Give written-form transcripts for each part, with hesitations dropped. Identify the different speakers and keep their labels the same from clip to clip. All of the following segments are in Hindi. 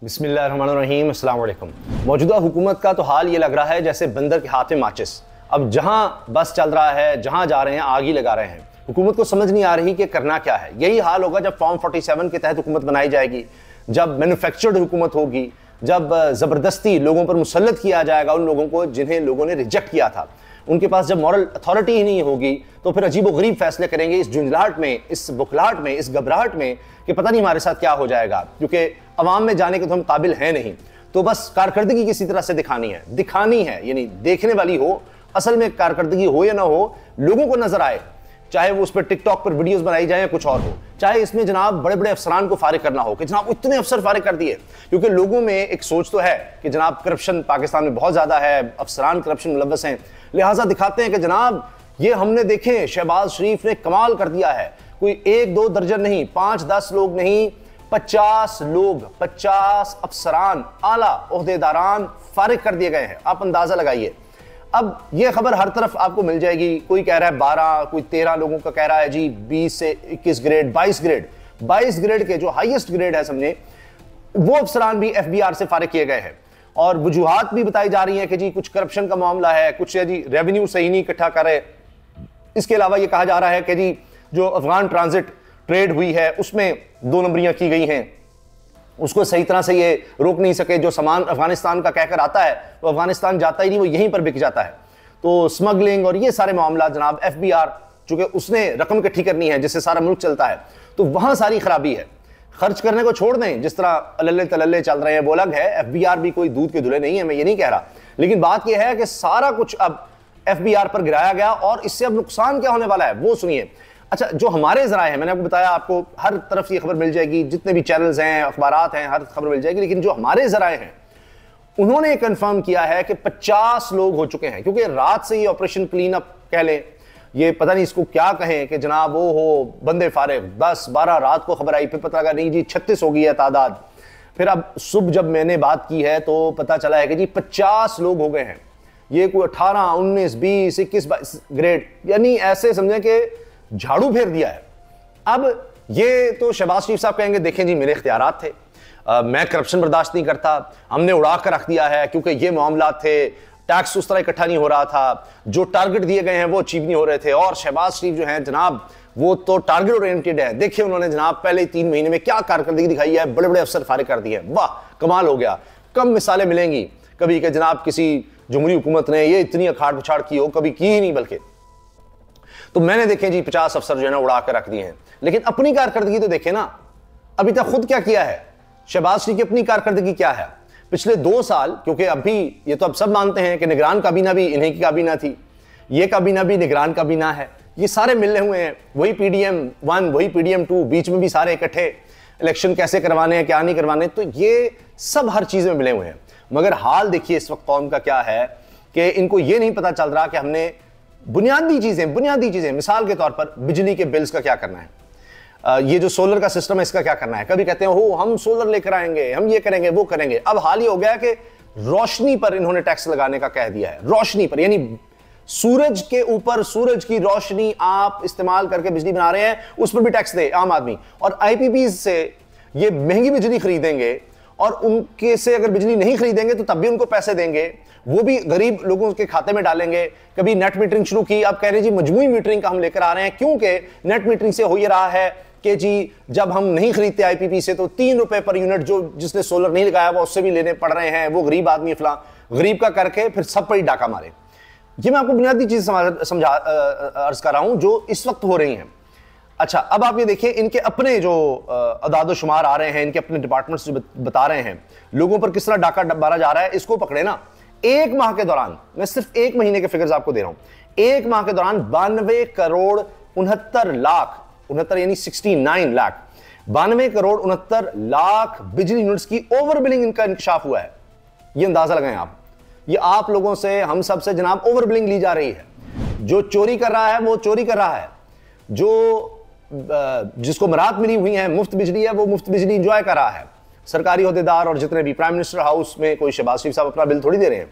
Speaker 1: बिस्मिल्लाहिर्रहमानिर्रहीम, अस्सलाम वालेकुम। मौजूदा हुकूमत का तो हाल ये लग रहा है जैसे बंदर के हाथ में माचिस। अब जहां बस चल रहा है, जहां जा रहे हैं आग ही लगा रहे हैं। हुकूमत को समझ नहीं आ रही कि करना क्या है। यही हाल होगा जब फॉर्म 47 के तहत हुकूमत बनाई जाएगी, जब मैन्युफैक्चर्ड हुकूमत होगी, जब ज़बरदस्ती लोगों पर मुसल्लत किया जाएगा उन लोगों को जिन्हें लोगों ने रिजेक्ट किया था। उनके पास जब मॉरल अथॉरिटी ही नहीं होगी तो फिर अजीब व गरीब फैसले करेंगे इस झुंझलाहट में, इस बुखलाहट में, इस घबराहट में कि पता नहीं हमारे साथ क्या हो जाएगा, क्योंकि अवाम में जाने के तो हम काबिल हैं नहीं। तो बस कारकर्दगी किसी तरह से दिखानी है, यानी देखने वाली हो, असल में कारकर्दगी हो या ना हो, लोगों को नजर आए, चाहे वो उस पर टिकटॉक पर वीडियोस बनाई जाए या कुछ और हो, चाहे इसमें जनाब बड़े बड़े अफसरान को फारिग करना हो कि जनाब इतने अफसर फारिग कर दिए। क्योंकि लोगों में एक सोच तो है कि जनाब करप्शन पाकिस्तान में बहुत ज्यादा है, अफसरान करप्शन मुलव्वस हैं, लिहाजा दिखाते हैं कि जनाब ये हमने देखे शहबाज शरीफ ने कमाल कर दिया है। कोई 1-2 दर्जन नहीं, 5-10 लोग नहीं, 50 लोग, 50 अफसरान, आला ओहदेदारान फारिग कर दिए गए हैं। आप अंदाजा लगाइए। अब यह खबर हर तरफ आपको मिल जाएगी। कोई कह रहा है 12, कोई 13 लोगों का कह रहा है जी 20 से 21 ग्रेड, 22 ग्रेड के जो हाईएस्ट ग्रेड है समझे, वो अफसरान भी एफबीआर से फारिग किए गए हैं। और वजूहात भी बताई जा रही हैं कि जी कुछ करप्शन का मामला है, कुछ है जी रेवेन्यू सही नहीं इकट्ठा कर रहे। इसके अलावा यह कहा जा रहा है कि जी जो अफगान ट्रांजिट ट्रेड हुई है उसमें 2 नंबरियां की गई हैं, उसको सही तरह से ये रोक नहीं सके। जो सामान अफगानिस्तान का कहकर आता है वो अफगानिस्तान जाता ही नहीं, वो यहीं पर बिक जाता है। तो स्मगलिंग और ये सारे मामला जनाब एफबीआर, चूंकि उसने रकम इकट्ठी करनी है जिससे सारा मुल्क चलता है, तो वहां सारी खराबी है। खर्च करने को छोड़ दें, जिस तरह अल्ले तलल्ले चल रहे हैं वो अलग है। एफबीआर भी कोई दूध के धुले नहीं है, मैं ये नहीं कह रहा, लेकिन बात यह है कि सारा कुछ अब एफबीआर पर गिराया गया और इससे अब नुकसान क्या होने वाला है वो सुनिए। अच्छा, जो हमारे जराए हैं, मैंने आपको बताया, आपको हर तरफ ये खबर मिल जाएगी, जितने भी चैनल्स हैं, अखबारात हैं, हर खबर मिल जाएगी, लेकिन जो हमारे जराए हैं उन्होंने कंफर्म किया है कि 50 लोग हो चुके हैं। क्योंकि रात से ये ऑपरेशन क्लीन अप कह लें, ये पता नहीं इसको क्या कहें, कि जनाब वो हो बंदे फारिग, 10-12 रात को खबर आई, फिर पता लगा नहीं जी 36 हो गई है तादाद। फिर अब सुबह जब मैंने बात की है तो पता चला है कि जी 50 लोग हो गए हैं। ये कोई 18, 19, 20, 21, 22 ग्रेड, यानी ऐसे समझें कि झाड़ू फेर दिया है। अब ये तो शहबाज शरीफ साहब कहेंगे देखें जी मेरे इख्तियारात थे, मैं करप्शन बर्दाश्त नहीं करता, हमने उड़ा कर रख दिया है क्योंकि ये मामला थे, टैक्स उस तरह इकट्ठा नहीं हो रहा था, जो टारगेट दिए गए हैं वो अचीव नहीं हो रहे थे। और शहबाज शरीफ जो है जनाब वो तो टारगेट ओरिएंटेड है। देखिए उन्होंने जनाब पहले 3 महीने में क्या कारकर्दगी दिखाई है, बड़े बड़े अफसर फारिग कर दिए, वाह कमाल हो गया। कम मिसालें मिलेंगी कभी कि जनाब किसी जमहूरी हुकूमत ने ये इतनी अखाड़ पछाड़ की हो, कभी की ही नहीं। बल्कि तो मैंने देखे जी 50 अफसर जो है ना उड़ा कर रख दिए हैं। लेकिन अपनी कारकर्दगी तो देखे ना, अभी तक खुद क्या किया है शहबाज शरीफ की, अपनी कारकर्दगी क्या है पिछले 2 साल। क्योंकि अभी ये तो अब सब मानते हैं कि निगरान काबीना भी इन्हीं की काबीना थी, ये काबीना भी निगरान काबीना है, ये सारे मिले हुए हैं, वही PDM 1, वही PDM 2, बीच में भी सारे इकट्ठे, इलेक्शन कैसे करवाने हैं क्या नहीं करवाने, तो ये सब हर चीज में मिले हुए हैं। मगर हाल देखिए इस वक्त कौम का क्या है कि इनको ये नहीं पता चल रहा कि हमने बुनियादी चीजें मिसाल के तौर पर बिजली के बिल्स का क्या करना है, ये जो सोलर का सिस्टम है इसका क्या करना है। कभी कहते हैं हो हम सोलर लेकर आएंगे, हम ये करेंगे वो करेंगे। अब हाल ही हो गया कि रोशनी पर इन्होंने टैक्स लगाने का कह दिया है। रोशनी पर, यानी सूरज के ऊपर, सूरज की रोशनी आप इस्तेमाल करके बिजली बना रहे हैं, उस पर भी टैक्स दे आम आदमी। और IPPs से ये महंगी बिजली खरीदेंगे और उनके से अगर बिजली नहीं खरीदेंगे तो तब भी उनको पैसे देंगे, वो भी गरीब लोगों के खाते में डालेंगे। कभी नेट मीटरिंग शुरू की, अब कह रहे हैं जी मजमूई मीटरिंग का हम लेकर आ रहे हैं, क्योंकि नेट मीटरिंग से हो ये रहा है कि जी जब हम नहीं खरीदते IPP से तो 3 रुपए पर यूनिट जो जिसने सोलर नहीं लगाया हुआ उससे भी लेने पड़ रहे हैं, वो गरीब आदमी फला गरीब का करके फिर सब पर ही डाका मारे। ये मैं आपको बुनियादी चीज समझा अर्ज कर रहा हूं जो इस वक्त हो रही हैं। अच्छा, अब आप ये देखिए इनके अपने जो अदाद शुमार आ रहे हैं, इनके अपने डिपार्टमेंट्स जो बता रहे हैं लोगों पर किस तरह डाका मारा जा रहा है। इसको पकड़े ना, 1 माह के दौरान, मैं सिर्फ 1 महीने के फिगर्स आपको दे रहा हूं, 1 माह के दौरान 92 करोड़ 69 लाख, 69 यानी 69 लाख, 92 करोड़ 69 लाख बिजली यूनिट्स की ओवर बिलिंग इनका इंकशाफ हुआ है। ये अंदाजा लगाएं आप, ये आप लोगों से, हम सब से जनाब ओवर बिलिंग ली जा रही है। जो चोरी कर रहा है वो चोरी कर रहा है, जो जिसको मराहत मिली हुई है, मुफ्त बिजली है, वो मुफ्त बिजली इंजॉय कर रहा है। सरकारी ओहदेदार और जितने भी, प्राइम मिनिस्टर हाउस में कोई शहबाज शरीफ साहब अपना बिल थोड़ी दे रहे हैं।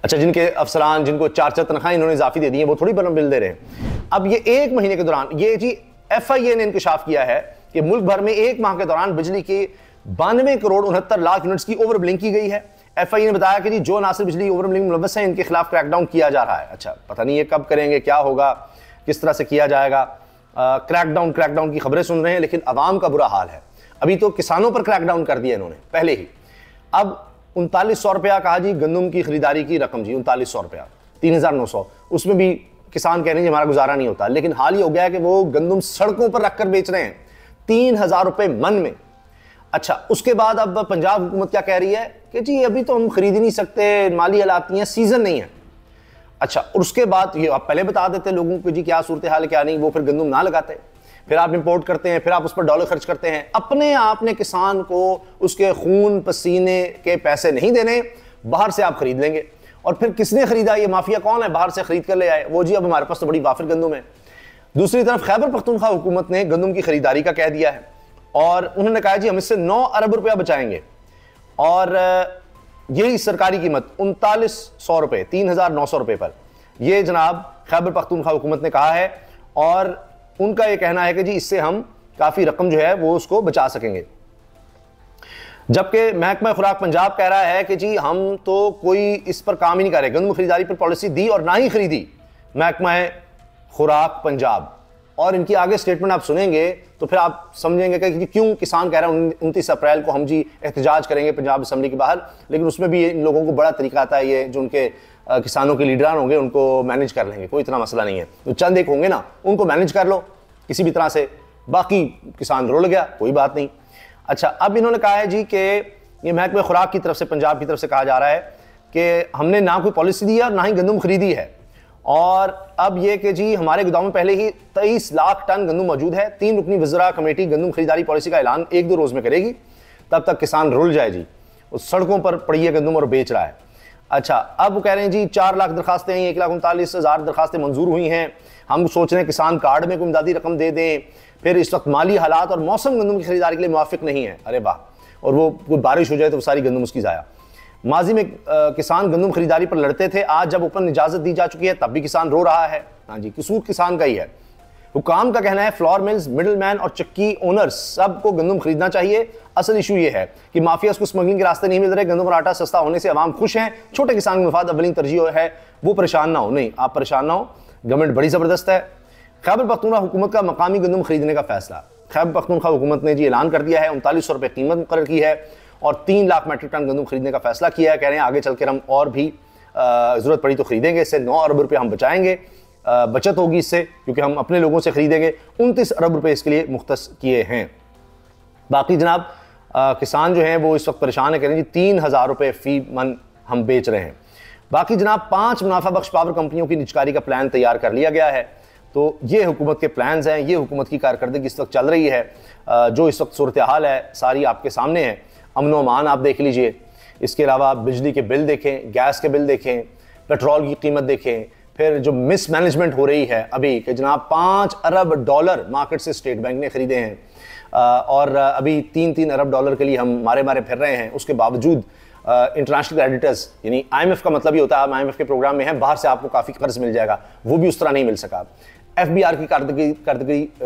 Speaker 1: अच्छा, जिनके अफसरान जिनको 4 तनख्वाहें इन्होंने इजाफी दे दी है वो थोड़ी बिल दे रहे हैं। अब ये 1 महीने के दौरान, ये जी FIA ने इंकशाफ किया है कि मुल्क भर में 1 माह के दौरान बिजली की 92 करोड़ 69 लाख यूनिट्स की ओवर बिलिंग की गई है। एफआई ने बताया कि जी जो नासिर बिजली ओवर बिलिंग मुलव्वस है इनके खिलाफ क्रैकडाउन किया जा रहा है। अच्छा, पता नहीं ये कब करेंगे, क्या होगा, किस तरह से किया जाएगा। क्रैकडाउन की खबरें सुन रहे हैं, लेकिन अवाम का बुरा हाल है। अभी तो किसानों पर क्रैकडाउन कर दिया इन्होंने पहले ही। अब 3900 रुपया कहा जी गंदम की खरीदारी की रकम जी, 3900 रुपया, 3900, उसमें भी किसान कह रहे हैं हमारा गुजारा नहीं होता। लेकिन हाल ये हो गया है कि वो गंदम सड़कों पर रखकर बेच रहे हैं 3000 रुपए मन में। अच्छा, उसके बाद अब पंजाब हुकूमत क्या कह रही है कि जी अभी तो हम खरीद ही नहीं सकते, माली हालात नहीं है, सीजन नहीं है। अच्छा, और उसके बाद ये आप पहले बता देते लोगों को जी क्या सूरत हाल क्या नहीं, वो फिर गंदम ना लगाते, फिर आप इंपोर्ट करते हैं, फिर आप उस पर डॉलर खर्च करते हैं। अपने आपने किसान को उसके खून पसीने के पैसे नहीं देने, बाहर से आप खरीद लेंगे। और फिर किसने खरीदा, ये माफिया कौन है, बाहर से खरीद कर ले आए वो जी अब हमारे पास तो बड़ी वाफिर गंदम है। दूसरी तरफ खैबर पख्तूनख्वा हुकूमत ने गंदम की खरीदारी का कह दिया है और उन्होंने कहा जी हम इससे 9 अरब रुपया बचाएंगे। और यही सरकारी कीमत 3900 रुपए, 3900 रुपए पर यह जनाब खैबर पख्तूनख्वा हुकूमत ने कहा है। और उनका यह कहना है कि जी इससे हम काफी रकम जो है वो उसको बचा सकेंगे। जबकि महकमा खुराक पंजाब कह रहा है कि जी हम तो कोई इस पर काम ही नहीं कर रहे, गंदम खरीदारी पर पॉलिसी दी और ना ही खरीदी महकमा खुराक पंजाब। और इनकी आगे स्टेटमेंट आप सुनेंगे तो फिर आप समझेंगे कि क्यों किसान कह रहे हैं 29 अप्रैल को हम जी एहतजाज करेंगे पंजाब असम्बली के बाहर। लेकिन उसमें भी इन लोगों को बड़ा तरीका आता है, ये जो उनके किसानों के लीडरान होंगे उनको मैनेज कर लेंगे, कोई इतना मसला नहीं है। तो चंद एक होंगे ना, उनको मैनेज कर लो किसी भी तरह से, बाकी किसान रुल गया, कोई बात नहीं। अच्छा, अब इन्होंने कहा है जी कि ये महकमे खुराक की तरफ से, पंजाब की तरफ से कहा जा रहा है कि हमने ना कोई पॉलिसी दी है और ना ही गंदम खरीदी है। और अब ये कि जी हमारे गोदाम में पहले ही 23 लाख टन गंदम मौजूद है। 3 रुकनी वज़रा कमेटी गंदम खरीदारी पॉलिसी का ऐलान 1-2 रोज में करेगी, तब तक किसान रुल जाए जी, उस सड़कों पर पड़ी है गंदम और बेच रहा है। अच्छा, अब वो कह रहे हैं जी 4 लाख दरखास्तें, 1,39,000 दरखास्तें मंजूर हुई हैं। हम सोच रहे हैं किसान कार्ड में कोई इमदादी रकम दे दें। फिर इस वक्त माली हालात और मौसम गंदम की खरीदारी के लिए मुवाफिक नहीं है। अरे वाह, और वो कोई बारिश हो जाए तो सारी गंदम उसकी जाया। माजी में किसान गंदम खरीदारी पर लड़ते थे, आज जब ओपन इजाजत दी जा चुकी है तब भी किसान रो रहा है। हाँ जी, कसूर किसान का ही है। हुकाम का कहना है फ्लोर मिल्स, मिडिल मैन और चक्की ओनर्स सबको गंदम खरीदना चाहिए। असल इशू ये है कि माफिया को स्मगलिंग के रास्ते नहीं मिल रहे, गंदम और आटा सस्ता होने से आवाम खुश हैं, छोटे किसान के मफाद अवलिंग तरजीह है, वो परेशान ना हो। नहीं, आप परेशान ना हो, गवर्नमेंट बड़ी जबरदस्त है। खैबर पख्तूनख्वा हुकूमत का मकामी गंदम खरीदने का फैसला, खैबर पख्तूनख्वा हुकूमत ने जी ऐलान कर दिया है, 3900 रुपये कीमत मुकर्रर की है और 3 लाख मेट्रिक टन गंदम खरीदने का फैसला किया है। कह रहे हैं आगे चलकर हम और भी जरूरत पड़ी तो खरीदेंगे, इससे 9 अरब रुपये हम बचाएंगे, बचत होगी इससे, क्योंकि हम अपने लोगों से खरीदेंगे। 29 अरब रुपये इसके लिए मुख्तस किए हैं। बाकी जनाब किसान जो हैं वो इस वक्त परेशान है, कह रहे हैं जी 3000 रुपये फी मन हम बेच रहे हैं। बाकी जनाब 5 मुनाफा बख्श पावर कंपनियों की निजकारी का प्लान तैयार कर लिया गया है। तो ये हुकूमत के प्लान्स हैं, ये हुकूमत की कारकर्दगी इस वक्त चल रही है। जो इस वक्त सूरत हाल है सारी आपके सामने है। अमन अमान आप देख लीजिए, इसके अलावा आप बिजली के बिल देखें, गैस के बिल देखें, पेट्रोल की कीमत देखें, फिर जो मिसमैनेजमेंट हो रही है अभी कि जनाब 5 अरब डॉलर मार्केट से स्टेट बैंक ने खरीदे हैं और अभी 3-3 अरब डॉलर के लिए हम मारे फिर रहे हैं। उसके बावजूद इंटरनेशनल क्रेडिटर्स यानी IMF का मतलब ये होता है, IMF के प्रोग्राम में है, बाहर से आपको काफ़ी कर्ज मिल जाएगा, वो भी उस तरह नहीं मिल सका। FBR की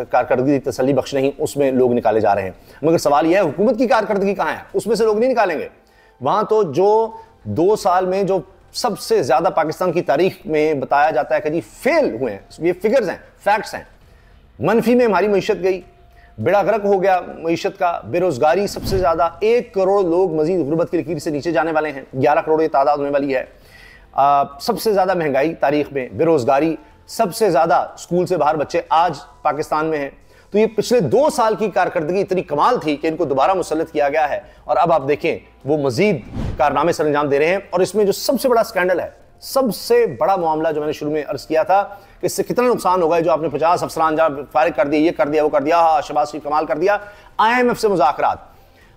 Speaker 1: कारकर्दगी तसल्ली बख्श नहीं, उसमें लोग निकाले जा रहे हैं। मगर सवाल यह है हुकूमत की कारकर्दगी कहाँ है, उसमें से लोग नहीं निकालेंगे। वहाँ तो जो 2 साल में जो सबसे ज़्यादा पाकिस्तान की तारीख में बताया जाता है कि जी फेल हुए हैं, ये फिगर्स हैं, फैक्ट्स हैं। मनफी में हमारी मईशत गई, बेड़ा गर्क हो गया मईशत का, बेरोजगारी सबसे ज़्यादा, 1 करोड़ लोग मजीद गुर्बत की लकीर से नीचे जाने वाले हैं, 11 करोड़ ये तादाद होने वाली है। सबसे ज़्यादा महंगाई तारीख में, बेरोजगारी, सबसे ज़्यादा स्कूल से बाहर बच्चे आज पाकिस्तान में हैं। तो ये पिछले 2 साल की कारकर्दगी इतनी कमाल थी कि इनको दोबारा मुसल्लत किया गया है और अब आप देखें वो मजीद कारनामे सर अंजाम दे रहे हैं। और इसमें जो सबसे बड़ा स्कैंडल है, सबसे बड़ा मामला जो मैंने शुरू में अर्ज किया था कि इससे कितना नुकसान होगा, जो आपने 50 अफसरान फारिग कर दिए, ये कर दिया, वो कर दिया, शहबाज शरीफ कमाल कर दिया। IMF से मुज़ाकरात,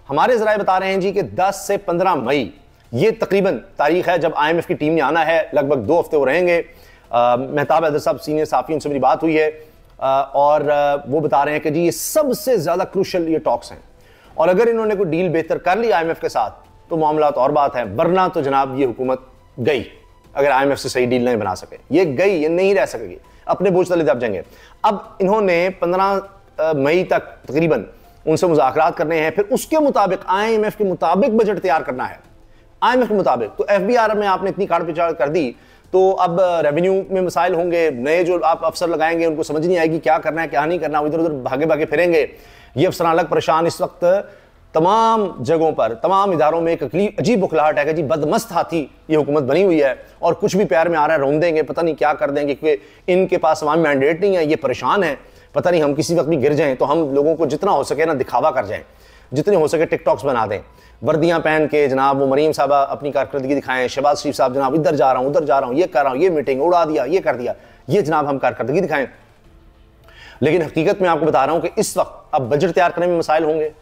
Speaker 1: हमारे ज़राए बता रहे हैं जी कि 10 से 15 मई ये तकरीबन तारीख है जब IMF की टीम ने आना है। लगभग 2 हफ्ते वो रहेंगे। मेहताब हैदर साहब सीनियर साफी, उनसे मेरी बात हुई है और वो बता रहे हैं कि जी ये सबसे ज़्यादा क्रूशल ये टॉक्स हैं और अगर इन्होंने कोई डील बेहतर कर ली IMF के साथ तो मामला तो और बात है, वरना तो जनाब ये हुकूमत गई। अगर IMF से सही डील नहीं बना सके, ये गई, ये नहीं रह सकेगी, अपने बोझ तले दब जाएंगे। अब इन्होंने 15 मई तक तकरीबन उनसे मुज़ाकरात करने हैं, फिर उसके मुताबिक IMF के मुताबिक बजट तैयार करना है, IMF के मुताबिक। तो FBR में आपने इतनी काट पिछाड़ कर दी तो अब रेवेन्यू में मसाइल होंगे, नए जो आप अफसर लगाएंगे उनको समझ नहीं आएगी क्या करना है क्या नहीं करना, इधर उधर भागे भागे फिरेंगे। ये अफसरान अलग परेशान। इस वक्त तमाम जगहों पर, तमाम इदारों में एक अजीब बुखलाहट है कि जी बदमस्त हाथी ये हुकूमत बनी हुई है और कुछ भी प्यार में आ रहा है रोन देंगे, पता नहीं क्या कर देंगे, क्योंकि इनके पास अवामी मैंडेट नहीं है, ये परेशान है, पता नहीं हम किसी वक्त भी गिर जाएं तो हम लोगों को जितना हो सके ना दिखावा कर जाएं, जितने हो सके टिकटॉक्स बना दें, वर्दियां पहन के जनाब वो मरीम साहबा अपनी कारकर्दगी दिखाएं, शहबाज शरीफ साहब जनाब इधर जा रहा हूं उधर जा रहा हूं, ये कर रहा हूं, ये मीटिंग उड़ा दिया, ये कर दिया, ये जनाब हम कारकर्दगी दिखाएं। लेकिन हकीकत में आपको बता रहा हूं कि इस वक्त अब बजट तैयार करने में मसाइल होंगे,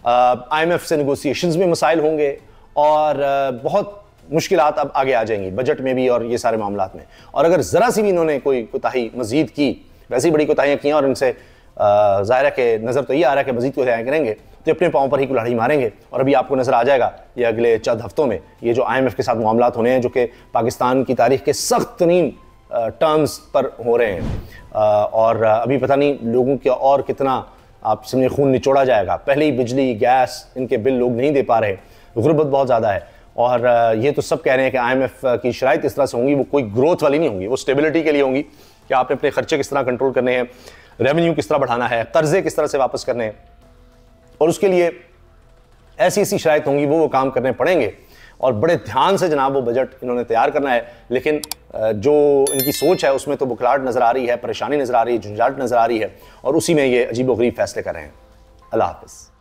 Speaker 1: IMF से नेगोशिएशंस में मसाइल होंगे और बहुत मुश्किलात अब आगे आ जाएंगी बजट में भी और ये सारे मामलात में। और अगर ज़रा सी भी इन्होंने कोई कोताही मजीद की, वैसी बड़ी कोताहियाँ की और इनसे ज़ाहिर है कि नज़र तो ये आ रहा है कि मजीद कोताहियाँ करेंगे तो अपने पाँव पर ही कुल्हाड़ी मारेंगे। और अभी आपको नज़र आ जाएगा ये अगले चंद हफ्तों में ये जो IMF के साथ मामलात होने हैं जो कि पाकिस्तान की तारीख के सख्त तरीन टर्म्स पर हो रहे हैं और अभी पता नहीं लोगों के और कितना आप समझे खून निचोड़ा जाएगा। पहले ही बिजली गैस इनके बिल लोग नहीं दे पा रहे, गुर्बत बहुत ज़्यादा है और ये तो सब कह रहे हैं कि IMF की शराइत इस तरह से होंगी, वो कोई ग्रोथ वाली नहीं होंगी, वो स्टेबिलिटी के लिए होंगी कि आपने अपने खर्चे किस तरह कंट्रोल करने हैं, रेवेन्यू किस तरह बढ़ाना है, कर्जे किस तरह से वापस करने हैं और उसके लिए ऐसी ऐसी शराइत होंगी वो काम करने पड़ेंगे और बड़े ध्यान से जनाब वो बजट इन्होंने तैयार करना है। लेकिन जो इनकी सोच है उसमें तो बुखलाहट नज़र आ रही है, परेशानी नज़र आ रही है, झंझाट नज़र आ रही है और उसी में ये अजीब व गरीब फैसले कर रहे हैं। अल्लाह हाफ़िज़।